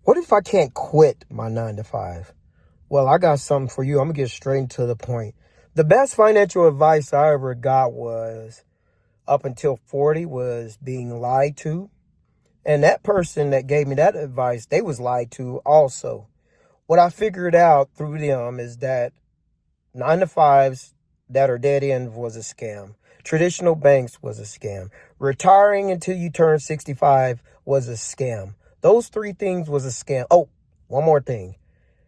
What if I can't quit my 9 to 5? Well, I got something for you. I'm going to get straight to the point. The best financial advice I ever got was up until 40 was being lied to. And that person that gave me that advice, they was lied to also. What I figured out through them is that 9 to 5s that are dead end was a scam. Traditional banks was a scam. Retiring until you turn 65 was a scam. Those 3 things was a scam. Oh, one more thing.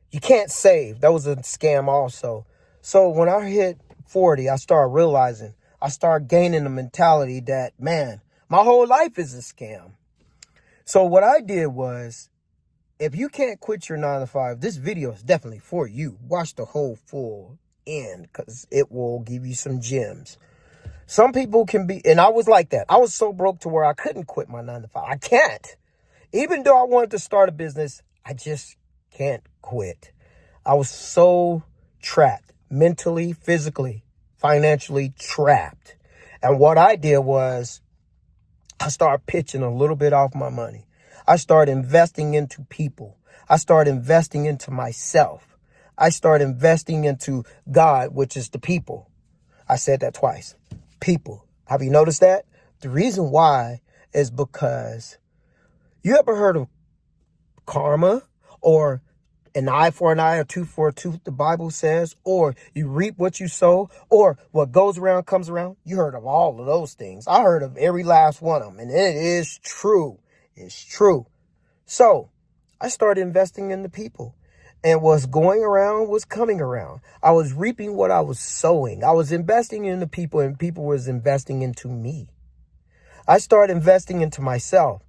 You can't save. That was a scam also. So when I hit 40, I started gaining the mentality that, man, my whole life is a scam. So what I did was, if you can't quit your 9 to 5, this video is definitely for you. Watch the whole full end because it will give you some gems. Some people can be, and I was like that. I was so broke to where I couldn't quit my 9 to 5. I can't. Even though I wanted to start a business, I just can't quit. I was so trapped, mentally, physically, financially trapped. And what I did was I started pitching a little bit off my money. I started investing into people. I started investing into myself. I started investing into God, which is the people. I said that twice. People. Have you noticed that? The reason why is because you ever heard of karma, or an eye for an eye, a tooth for a tooth, the Bible says, or you reap what you sow, or what goes around comes around? You heard of all of those things. I heard of every last one of them, and it is true. It's true. So I started investing in the people, and what's going around was coming around. I was reaping what I was sowing. I was investing in the people, and people was investing into me. I started investing into myself.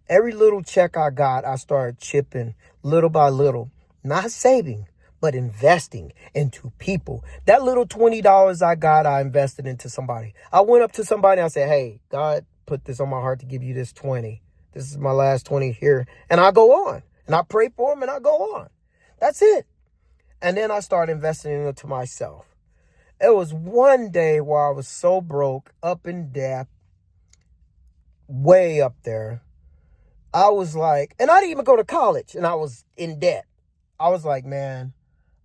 Every little check I got, I started chipping little by little. Not saving, but investing into people. That little $20 I got, I invested into somebody. I went up to somebody and I said, hey, God put this on my heart to give you this 20. This is my last 20 here. And I go on. And I pray for them and I go on. That's it. And then I started investing into myself. It was one day where I was so broke, up in debt, way up there. I was like, and I didn't even go to college, and I was in debt. I was like, man,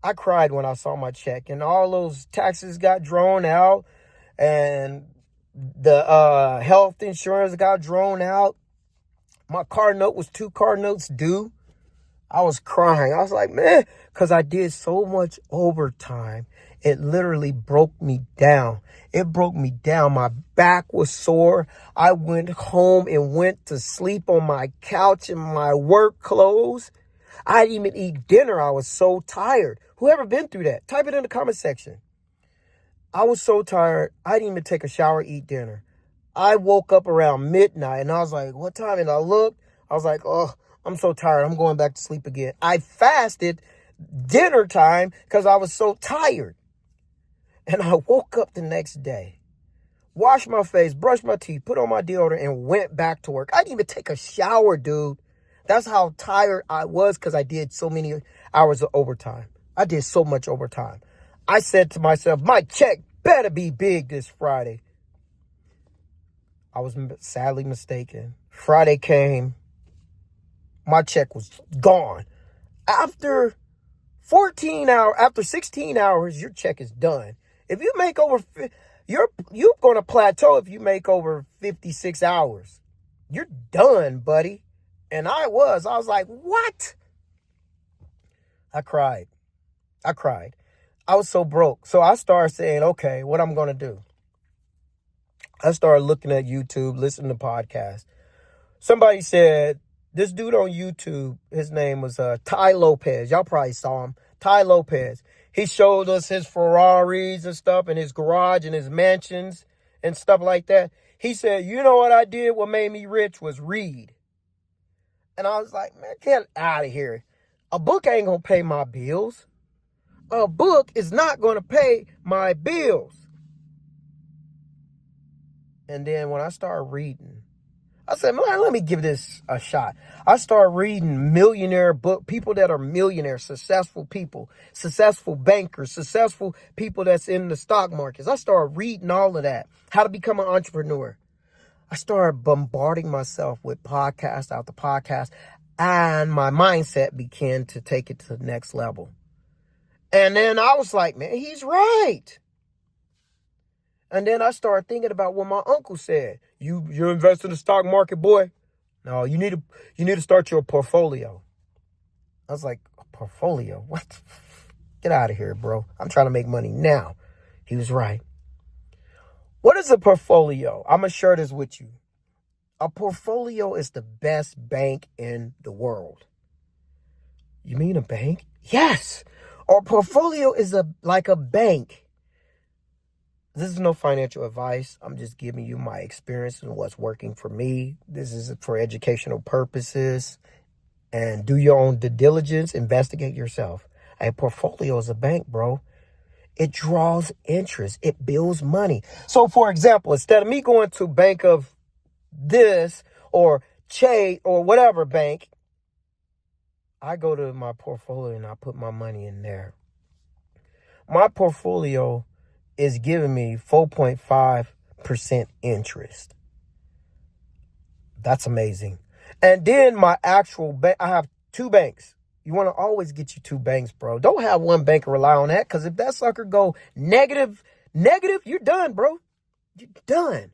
I cried when I saw my check, and all those taxes got drawn out, and the health insurance got drawn out. My car note was 2 car notes due. I was crying. I was like, man, because I did so much overtime. It literally broke me down. It broke me down. My back was sore. I went home and went to sleep on my couch in my work clothes. I didn't even eat dinner. I was so tired. Whoever been through that, type it in the comment section. I was so tired. I didn't even take a shower, eat dinner. I woke up around midnight and I was like, what time? And I looked, I was like, oh, I'm so tired. I'm going back to sleep again. I fasted dinner time because I was so tired. And I woke up the next day, washed my face, brushed my teeth, put on my deodorant, and went back to work. I didn't even take a shower, dude. That's how tired I was because I did so many hours of overtime. I did so much overtime. I said to myself, my check better be big this Friday. I was sadly mistaken. Friday came. My check was gone. After 16 hours, your check is done. If you make over, you're going to plateau if you make over 56 hours. You're done, buddy. And I was like, what? I cried. I was so broke. So I started saying, okay, what I'm going to do. I started looking at YouTube, listening to podcasts. Somebody said, this dude on YouTube, his name was Tai Lopez. Y'all probably saw him. Tai Lopez. He showed us his Ferraris and stuff in his garage and his mansions and stuff like that. He said, you know what I did? What made me rich was read. And I was like, man, get out of here. A book ain't going to pay my bills. A book is not going to pay my bills. And then when I started reading, I said, man, let me give this a shot. I started reading millionaire book, people that are millionaires, successful people, successful bankers, successful people that's in the stock markets. I started reading all of that, how to become an entrepreneur. I started bombarding myself with podcast after podcast. And my mindset began to take it to the next level. And then I was like, man, he's right. And then I started thinking about what my uncle said. You invest in the stock market, boy? No, you need to start your portfolio. I was like, a portfolio? What? Get out of here, bro. I'm trying to make money now. He was right. What is a portfolio? I'm going to share this with you. A portfolio is the best bank in the world. You mean a bank? Yes. Our portfolio is like a bank. This is no financial advice. I'm just giving you my experience and what's working for me. This is for educational purposes. And do your own due diligence. Investigate yourself. A portfolio is a bank, bro. It draws interest. It builds money. So, for example, instead of me going to Bank of this or Chase or whatever bank, I go to my portfolio and I put my money in there. My portfolio is giving me 4.5% interest. That's amazing. And then my actual bank, I have two banks. You want to always get you two banks, bro. Don't have one bank and rely on that, because if that sucker go negative, you're done, bro. You're done.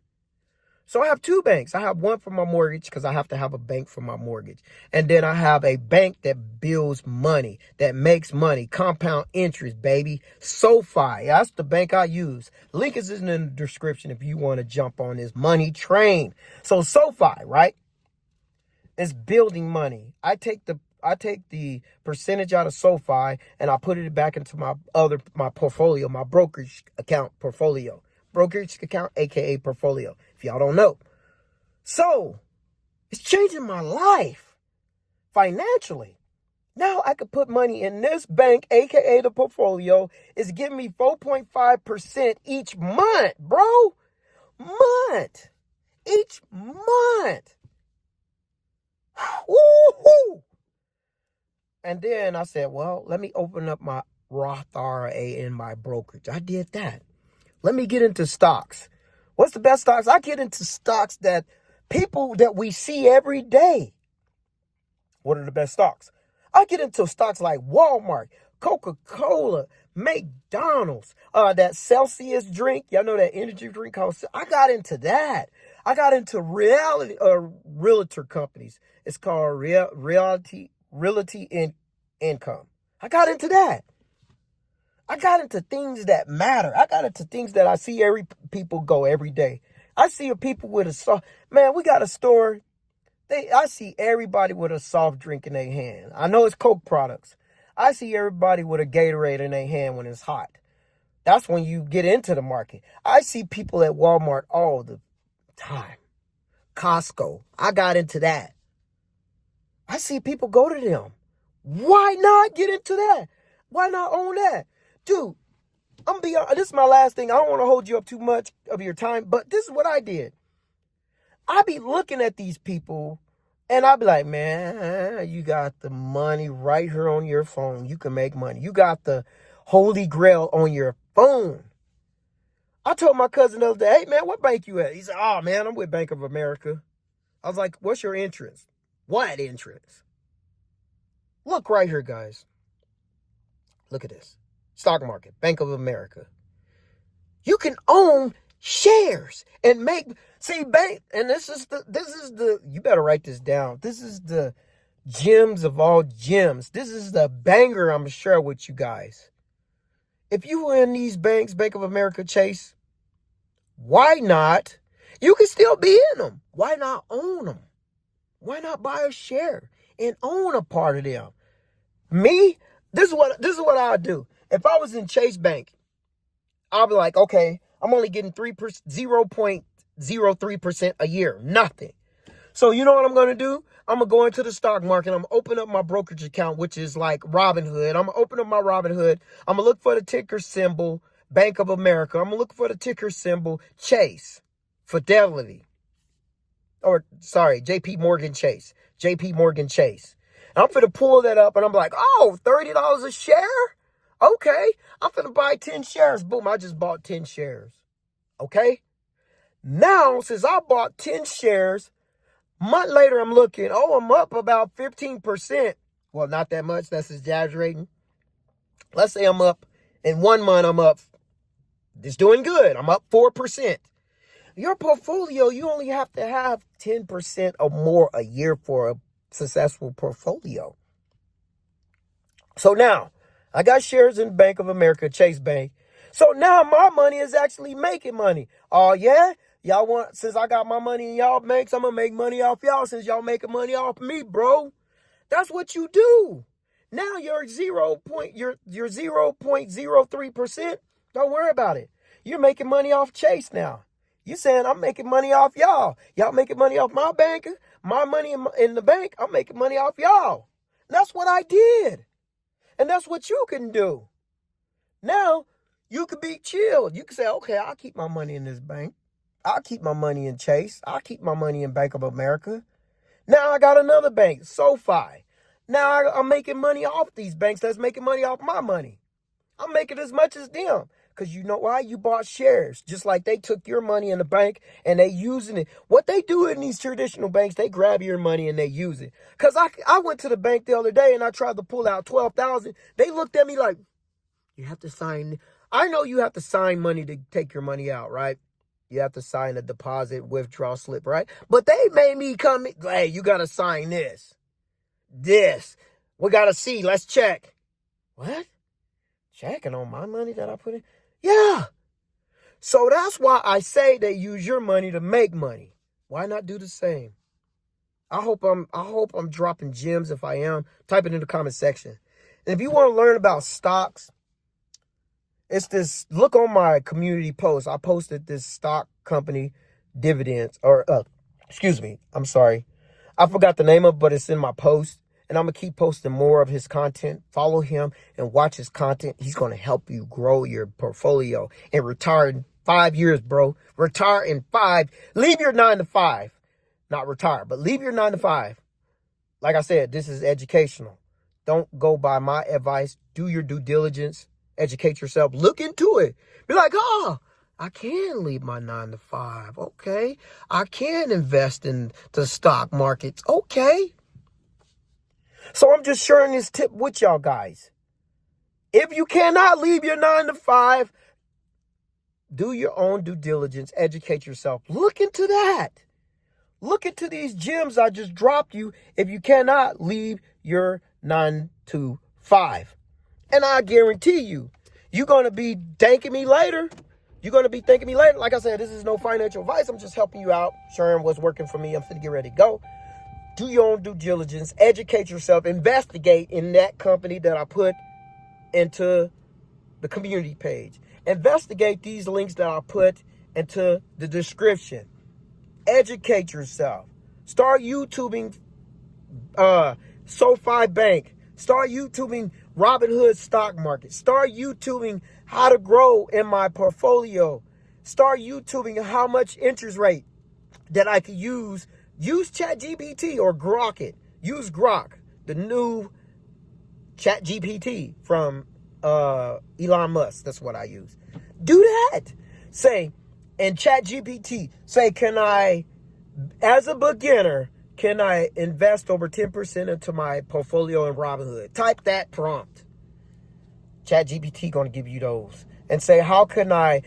So I have two banks. I have one for my mortgage, because I have to have a bank for my mortgage. And then I have a bank that builds money, that makes money, compound interest, baby. SoFi, that's the bank I use. Link is in the description if you want to jump on this money train. So SoFi, right, is building money. I take the percentage out of SoFi and I put it back into my portfolio, my brokerage account portfolio. Brokerage account, aka portfolio, if y'all don't know. So it's changing my life financially. Now I could put money in this bank, aka the portfolio. It's giving me 4.5% each month, bro. Each month. Woo-hoo! And then I said, well, let me open up my Roth IRA in my brokerage. I did that. Let me get into stocks. What's the best stocks? I get into stocks that people that we see every day. What are the best stocks? I get into stocks like Walmart, Coca-Cola, McDonald's, that Celsius drink. Y'all know that energy drink called. I got into that. I got into realtor companies. It's called Realty Income. I got into that. I got into things that matter. I got into things that I see people go every day. I see people with man, we got a store. I see everybody with a soft drink in their hand. I know it's Coke products. I see everybody with a Gatorade in their hand when it's hot. That's when you get into the market. I see people at Walmart all the time. Costco. I got into that. I see people go to them. Why not get into that? Why not own that? Dude, I'm gonna be honest, this is my last thing. I don't want to hold you up too much of your time, but this is what I did. I be looking at these people and I be like, man, you got the money right here on your phone. You can make money. You got the Holy Grail on your phone. I told my cousin the other day, hey, man, what bank you at? He said, oh, man, I'm with Bank of America. I was like, what's your interest? What interest? Look right here, guys. Look at this. Stock market, Bank of America. You can own shares and and this is the, you better write this down. This is the gems of all gems. This is the banger I'm going to share with you guys. If you were in these banks, Bank of America, Chase, why not? You can still be in them. Why not own them? Why not buy a share and own a part of them? Me, this is what I'll do. If I was in Chase Bank, I'll be like, okay, I'm only getting 0.03% a year. Nothing. So you know what I'm going to do? I'm going to go into the stock market. I'm going to open up my brokerage account, which is like Robinhood. I'm going to open up my Robinhood. I'm going to look for the ticker symbol, Bank of America. I'm going to look for the ticker symbol, Chase, Fidelity. Or, sorry, JP Morgan Chase. JP Morgan Chase. And I'm going to pull that up and I'm like, oh, $30 a share? Okay, I'm finna buy 10 shares. Boom, I just bought 10 shares. Okay? Now, since I bought 10 shares, Month later, I'm looking, oh, I'm up about 15%. Well, not that much. That's exaggerating. Let's say I'm up in 1 month, I'm up. It's doing good. I'm up 4%. Your portfolio, you only have to have 10% or more a year for a successful portfolio. So now, I got shares in Bank of America, Chase Bank. So now my money is actually making money. Oh, yeah? Y'all want, since I got my money in y'all banks, I'm going to make money off y'all since y'all making money off me, bro. That's what you do. Now you're 0.03%. Don't worry about it. You're making money off Chase now. You saying I'm making money off y'all. Y'all making money off my bank. My money in the bank, I'm making money off y'all. That's what I did. And that's what you can do. Now, you could be chilled. You can say, okay, I'll keep my money in this bank. I'll keep my money in Chase. I'll keep my money in Bank of America. Now I got another bank, SoFi. Now I'm making money off these banks that's making money off my money. I'm making as much as them. Because you know why? You bought shares. Just like they took your money in the bank and they using it. What they do in these traditional banks, they grab your money and they use it. Because I went to the bank the other day and I tried to pull out $12,000. They looked at me like, you have to sign. I know you have to sign money to take your money out, right? You have to sign a deposit withdrawal slip, right? But they made me come, hey, you got to sign this. We got to see. Let's check. What? Checking on my money that I put in? Yeah. So that's why I say they use your money to make money. Why not do the same? I hope I'm dropping gems. If I am, type it in the comment section. And if you want to learn about stocks, it's this, look on my community post. I posted this stock company dividends, or I'm sorry. I forgot the name of it, but it's in my post. And I'm going to keep posting more of his content. Follow him and watch his content. He's going to help you grow your portfolio and retire in 5 years, bro. Retire in 5. Leave your 9 to 5. Not retire, but leave your 9 to 5. Like I said, this is educational. Don't go by my advice. Do your due diligence. Educate yourself. Look into it. Be like, oh, I can leave my 9 to 5. Okay. I can invest in the stock markets. Okay. So I'm just sharing this tip with y'all guys. If you cannot leave your 9 to 5, do your own due diligence. Educate yourself. Look into that. Look into these gems I just dropped you if you cannot leave your 9 to 5. And I guarantee you, you're going to be thanking me later. You're going to be thanking me later. Like I said, this is no financial advice. I'm just helping you out, sharing what's working for me. I'm finna get ready to go. Do your own due diligence. Educate yourself. Investigate in that company that I put into the community page. Investigate these links that I put into the description. Educate yourself. Start YouTubing SoFi Bank. Start YouTubing Robinhood stock market. Start YouTubing how to grow in my portfolio. Start YouTubing how much interest rate that I could use. Use ChatGPT or Grok it. Use Grok, the new ChatGPT from Elon Musk. That's what I use. Do that. Say, in ChatGPT, say, can I, as a beginner, can I invest over 10% into my portfolio in Robinhood? Type that prompt. ChatGPT going to give you those. And say, how can I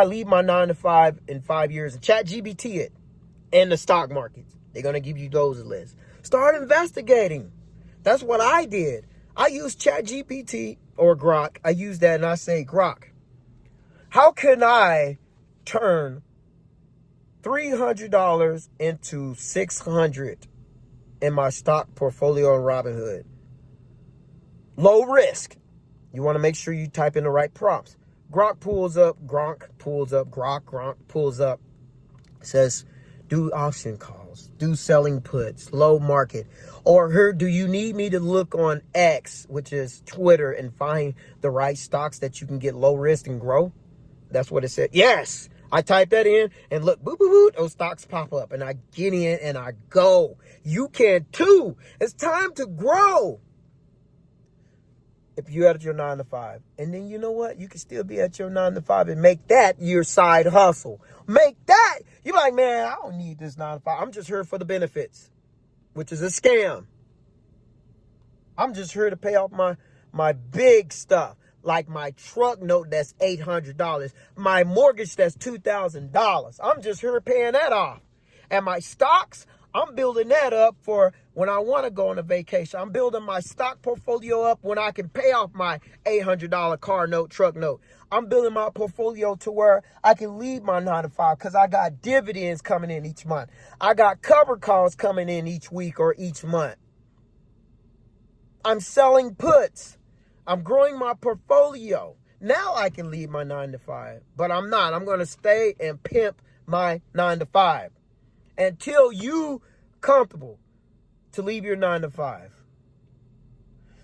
leave my 9 to 5 in 5 years? And ChatGPT it. In the stock markets. They're going to give you those lists. Start investigating. That's what I did. I used ChatGPT or Grok. I use that and I say, Grok, how can I turn $300 into $600 in my stock portfolio in Robinhood? Low risk. You want to make sure you type in the right prompts. Grok pulls up. Grok pulls up. It says, do auction calls, do selling puts, low market. Or here, do you need me to look on X, which is Twitter, and find the right stocks that you can get low risk and grow? That's what it said. Yes. I type that in and look, boop, boop, boop, those stocks pop up and I get in and I go. You can too. It's time to grow. if you're at your 9 to 5. And then you know what? You can still be at your 9 to 5 and make that your side hustle. Make that. You're like, man, I don't need this 9 to 5. I'm just here for the benefits, which is a scam. I'm just here to pay off my big stuff, like my truck note that's $800, my mortgage that's $2,000. I'm just here paying that off. And my stocks, I'm building that up for when I want to go on a vacation. I'm building my stock portfolio up when I can pay off my $800 car note, truck note. I'm building my portfolio to where I can leave my 9 to 5 because I got dividends coming in each month. I got cover calls coming in each week or each month. I'm selling puts. I'm growing my portfolio. Now I can leave my 9 to 5, but I'm not. I'm going to stay and pimp my 9 to 5 until you comfortable to leave your 9 to 5.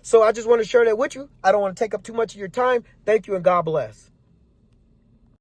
So I just want to share that with you. I don't want to take up too much of your time. Thank you and God bless.